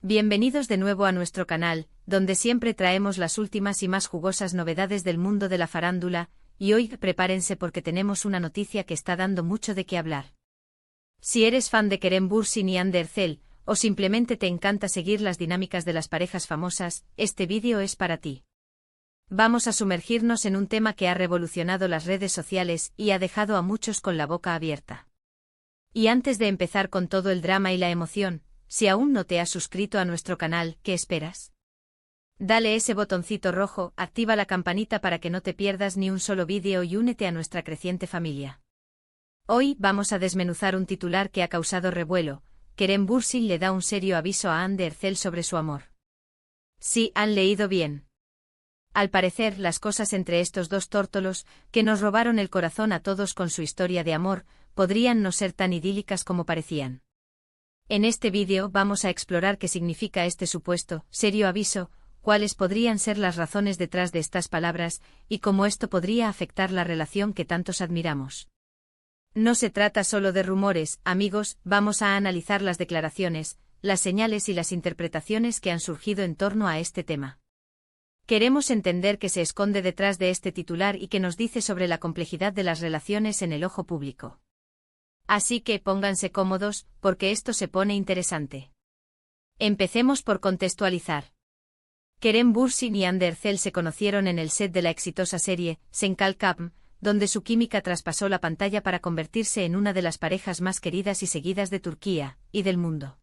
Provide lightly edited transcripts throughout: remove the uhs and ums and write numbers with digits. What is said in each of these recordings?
Bienvenidos de nuevo a nuestro canal, donde siempre traemos las últimas y más jugosas novedades del mundo de la farándula, y hoy prepárense porque tenemos una noticia que está dando mucho de qué hablar. Si eres fan de Kerem Bürsin y Hande Erçel, o simplemente te encanta seguir las dinámicas de las parejas famosas, este vídeo es para ti. Vamos a sumergirnos en un tema que ha revolucionado las redes sociales y ha dejado a muchos con la boca abierta. Y antes de empezar con todo el drama y la emoción, si aún no te has suscrito a nuestro canal, ¿qué esperas? Dale ese botoncito rojo, activa la campanita para que no te pierdas ni un solo vídeo y únete a nuestra creciente familia. Hoy vamos a desmenuzar un titular que ha causado revuelo. Kerem Bürsin le da un serio aviso a Hande Erçel sobre su amor. Sí, han leído bien. Al parecer, las cosas entre estos dos tórtolos, que nos robaron el corazón a todos con su historia de amor, podrían no ser tan idílicas como parecían. En este vídeo vamos a explorar qué significa este supuesto, serio aviso, cuáles podrían ser las razones detrás de estas palabras, y cómo esto podría afectar la relación que tantos admiramos. No se trata solo de rumores, amigos, vamos a analizar las declaraciones, las señales y las interpretaciones que han surgido en torno a este tema. Queremos entender qué se esconde detrás de este titular y qué nos dice sobre la complejidad de las relaciones en el ojo público. Así que pónganse cómodos, porque esto se pone interesante. Empecemos por contextualizar. Kerem Bürsin y Hande Erçel se conocieron en el set de la exitosa serie Sen Kalkam, donde su química traspasó la pantalla para convertirse en una de las parejas más queridas y seguidas de Turquía y del mundo.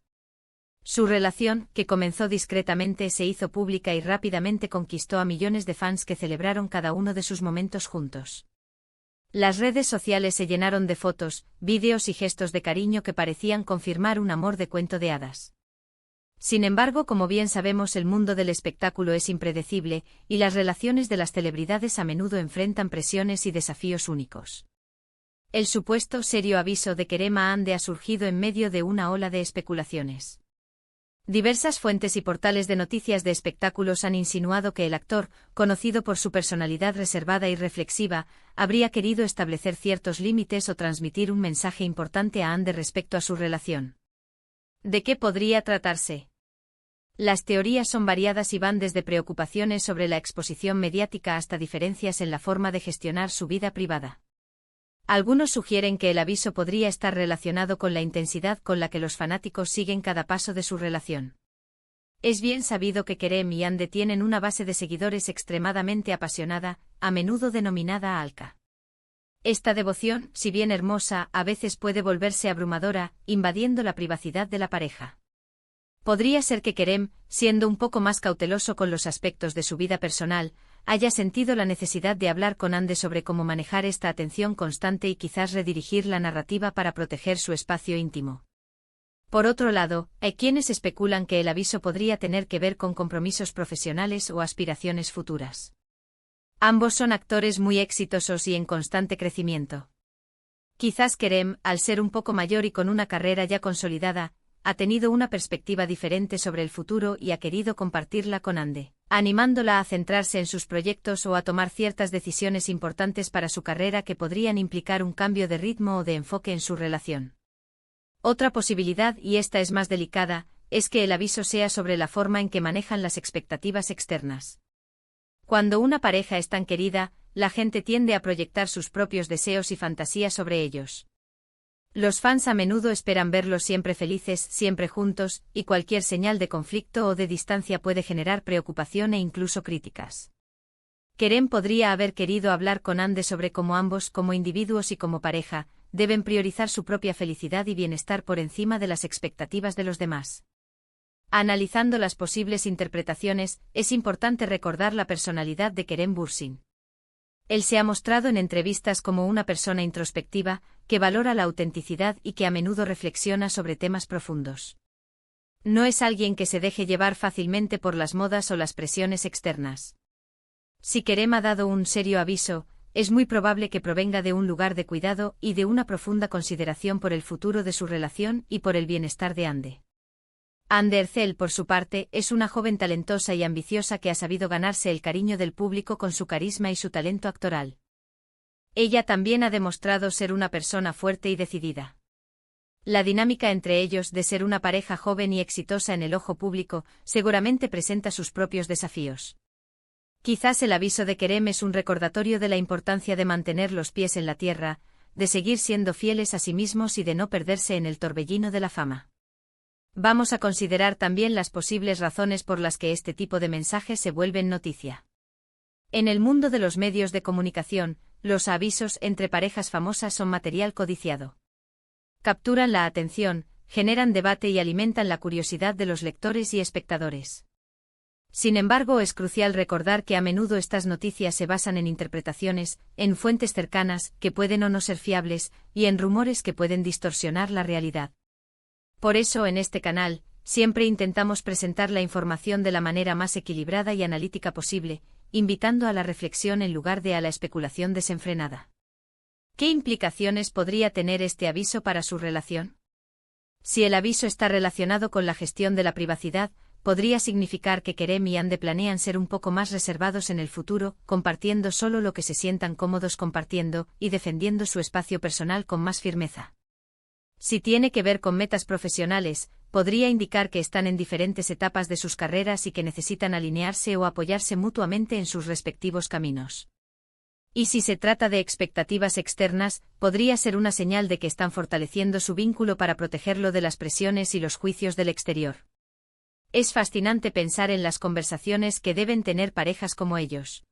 Su relación, que comenzó discretamente, se hizo pública y rápidamente conquistó a millones de fans que celebraron cada uno de sus momentos juntos. Las redes sociales se llenaron de fotos, vídeos y gestos de cariño que parecían confirmar un amor de cuento de hadas. Sin embargo, como bien sabemos, el mundo del espectáculo es impredecible, y las relaciones de las celebridades a menudo enfrentan presiones y desafíos únicos. El supuesto serio aviso de Kerem a Hande ha surgido en medio de una ola de especulaciones. Diversas fuentes y portales de noticias de espectáculos han insinuado que el actor, conocido por su personalidad reservada y reflexiva, habría querido establecer ciertos límites o transmitir un mensaje importante a Hande respecto a su relación. ¿De qué podría tratarse? Las teorías son variadas y van desde preocupaciones sobre la exposición mediática hasta diferencias en la forma de gestionar su vida privada. Algunos sugieren que el aviso podría estar relacionado con la intensidad con la que los fanáticos siguen cada paso de su relación. Es bien sabido que Kerem y Hande tienen una base de seguidores extremadamente apasionada, a menudo denominada Halka. Esta devoción, si bien hermosa, a veces puede volverse abrumadora, invadiendo la privacidad de la pareja. Podría ser que Kerem, siendo un poco más cauteloso con los aspectos de su vida personal, haya sentido la necesidad de hablar con Hande sobre cómo manejar esta atención constante y quizás redirigir la narrativa para proteger su espacio íntimo. Por otro lado, hay quienes especulan que el aviso podría tener que ver con compromisos profesionales o aspiraciones futuras. Ambos son actores muy exitosos y en constante crecimiento. Quizás Kerem, al ser un poco mayor y con una carrera ya consolidada, ha tenido una perspectiva diferente sobre el futuro y ha querido compartirla con Hande, animándola a centrarse en sus proyectos o a tomar ciertas decisiones importantes para su carrera que podrían implicar un cambio de ritmo o de enfoque en su relación. Otra posibilidad, y esta es más delicada, es que el aviso sea sobre la forma en que manejan las expectativas externas. Cuando una pareja es tan querida, la gente tiende a proyectar sus propios deseos y fantasías sobre ellos. Los fans a menudo esperan verlos siempre felices, siempre juntos, y cualquier señal de conflicto o de distancia puede generar preocupación e incluso críticas. Kerem podría haber querido hablar con Hande sobre cómo ambos, como individuos y como pareja, deben priorizar su propia felicidad y bienestar por encima de las expectativas de los demás. Analizando las posibles interpretaciones, es importante recordar la personalidad de Kerem Bürsin. Él se ha mostrado en entrevistas como una persona introspectiva, que valora la autenticidad y que a menudo reflexiona sobre temas profundos. No es alguien que se deje llevar fácilmente por las modas o las presiones externas. Si Kerem ha dado un serio aviso, es muy probable que provenga de un lugar de cuidado y de una profunda consideración por el futuro de su relación y por el bienestar de Hande. Hande Erçel, por su parte, es una joven talentosa y ambiciosa que ha sabido ganarse el cariño del público con su carisma y su talento actoral. Ella también ha demostrado ser una persona fuerte y decidida. La dinámica entre ellos de ser una pareja joven y exitosa en el ojo público seguramente presenta sus propios desafíos. Quizás el aviso de Kerem es un recordatorio de la importancia de mantener los pies en la tierra, de seguir siendo fieles a sí mismos y de no perderse en el torbellino de la fama. Vamos a considerar también las posibles razones por las que este tipo de mensajes se vuelven noticia. En el mundo de los medios de comunicación, los avisos entre parejas famosas son material codiciado. Capturan la atención, generan debate y alimentan la curiosidad de los lectores y espectadores. Sin embargo, es crucial recordar que a menudo estas noticias se basan en interpretaciones, en fuentes cercanas, que pueden o no ser fiables, y en rumores que pueden distorsionar la realidad. Por eso, en este canal, siempre intentamos presentar la información de la manera más equilibrada y analítica posible, invitando a la reflexión en lugar de a la especulación desenfrenada. ¿Qué implicaciones podría tener este aviso para su relación? Si el aviso está relacionado con la gestión de la privacidad, podría significar que Kerem y Hande planean ser un poco más reservados en el futuro, compartiendo solo lo que se sientan cómodos compartiendo y defendiendo su espacio personal con más firmeza. Si tiene que ver con metas profesionales, podría indicar que están en diferentes etapas de sus carreras y que necesitan alinearse o apoyarse mutuamente en sus respectivos caminos. Y si se trata de expectativas externas, podría ser una señal de que están fortaleciendo su vínculo para protegerlo de las presiones y los juicios del exterior. Es fascinante pensar en las conversaciones que deben tener parejas como ellos.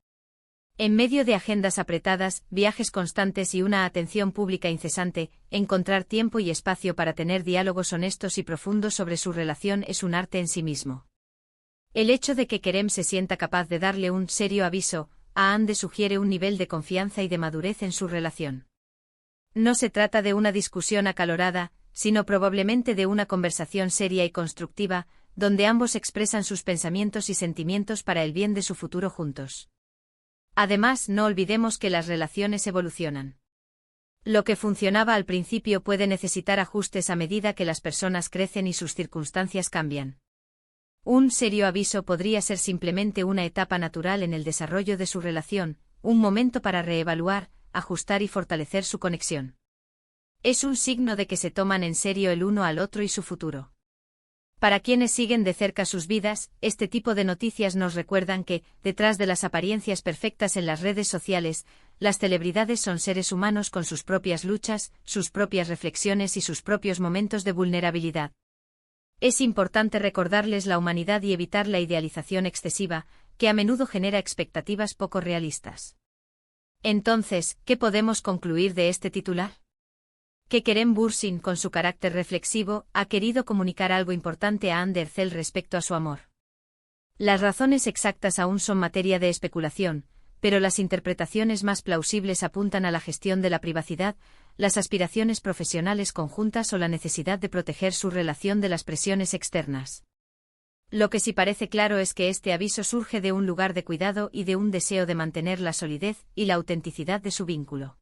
En medio de agendas apretadas, viajes constantes y una atención pública incesante, encontrar tiempo y espacio para tener diálogos honestos y profundos sobre su relación es un arte en sí mismo. El hecho de que Kerem se sienta capaz de darle un serio aviso a Hande sugiere un nivel de confianza y de madurez en su relación. No se trata de una discusión acalorada, sino probablemente de una conversación seria y constructiva, donde ambos expresan sus pensamientos y sentimientos para el bien de su futuro juntos. Además, no olvidemos que las relaciones evolucionan. Lo que funcionaba al principio puede necesitar ajustes a medida que las personas crecen y sus circunstancias cambian. Un serio aviso podría ser simplemente una etapa natural en el desarrollo de su relación, un momento para reevaluar, ajustar y fortalecer su conexión. Es un signo de que se toman en serio el uno al otro y su futuro. Para quienes siguen de cerca sus vidas, este tipo de noticias nos recuerdan que, detrás de las apariencias perfectas en las redes sociales, las celebridades son seres humanos con sus propias luchas, sus propias reflexiones y sus propios momentos de vulnerabilidad. Es importante recordarles la humanidad y evitar la idealización excesiva, que a menudo genera expectativas poco realistas. Entonces, ¿qué podemos concluir de este titular? Que Kerem Bürsin, con su carácter reflexivo, ha querido comunicar algo importante a Hande Erçel respecto a su amor. Las razones exactas aún son materia de especulación, pero las interpretaciones más plausibles apuntan a la gestión de la privacidad, las aspiraciones profesionales conjuntas o la necesidad de proteger su relación de las presiones externas. Lo que sí parece claro es que este aviso surge de un lugar de cuidado y de un deseo de mantener la solidez y la autenticidad de su vínculo.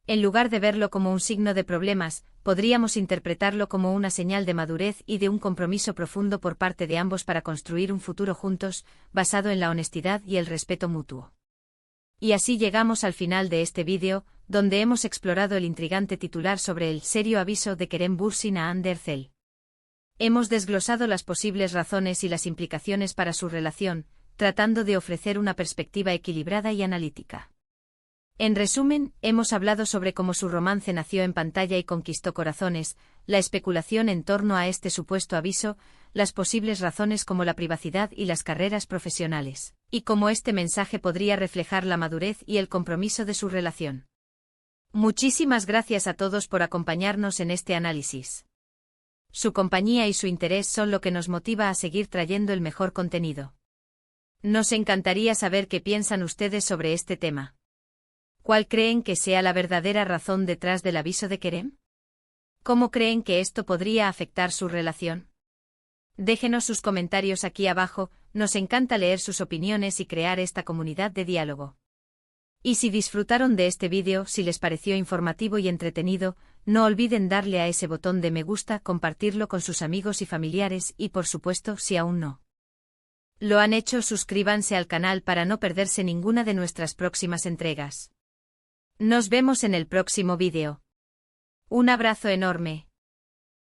En lugar de verlo como un signo de problemas, podríamos interpretarlo como una señal de madurez y de un compromiso profundo por parte de ambos para construir un futuro juntos, basado en la honestidad y el respeto mutuo. Y así llegamos al final de este vídeo, donde hemos explorado el intrigante titular sobre el serio aviso de Kerem Bürsin a Hande Erçel. Hemos desglosado las posibles razones y las implicaciones para su relación, tratando de ofrecer una perspectiva equilibrada y analítica. En resumen, hemos hablado sobre cómo su romance nació en pantalla y conquistó corazones, la especulación en torno a este supuesto aviso, las posibles razones como la privacidad y las carreras profesionales, y cómo este mensaje podría reflejar la madurez y el compromiso de su relación. Muchísimas gracias a todos por acompañarnos en este análisis. Su compañía y su interés son lo que nos motiva a seguir trayendo el mejor contenido. Nos encantaría saber qué piensan ustedes sobre este tema. ¿Cuál creen que sea la verdadera razón detrás del aviso de Kerem? ¿Cómo creen que esto podría afectar su relación? Déjenos sus comentarios aquí abajo, nos encanta leer sus opiniones y crear esta comunidad de diálogo. Y si disfrutaron de este vídeo, si les pareció informativo y entretenido, no olviden darle a ese botón de me gusta, compartirlo con sus amigos y familiares y por supuesto, si aún no lo han hecho, suscríbanse al canal para no perderse ninguna de nuestras próximas entregas. Nos vemos en el próximo vídeo. Un abrazo enorme.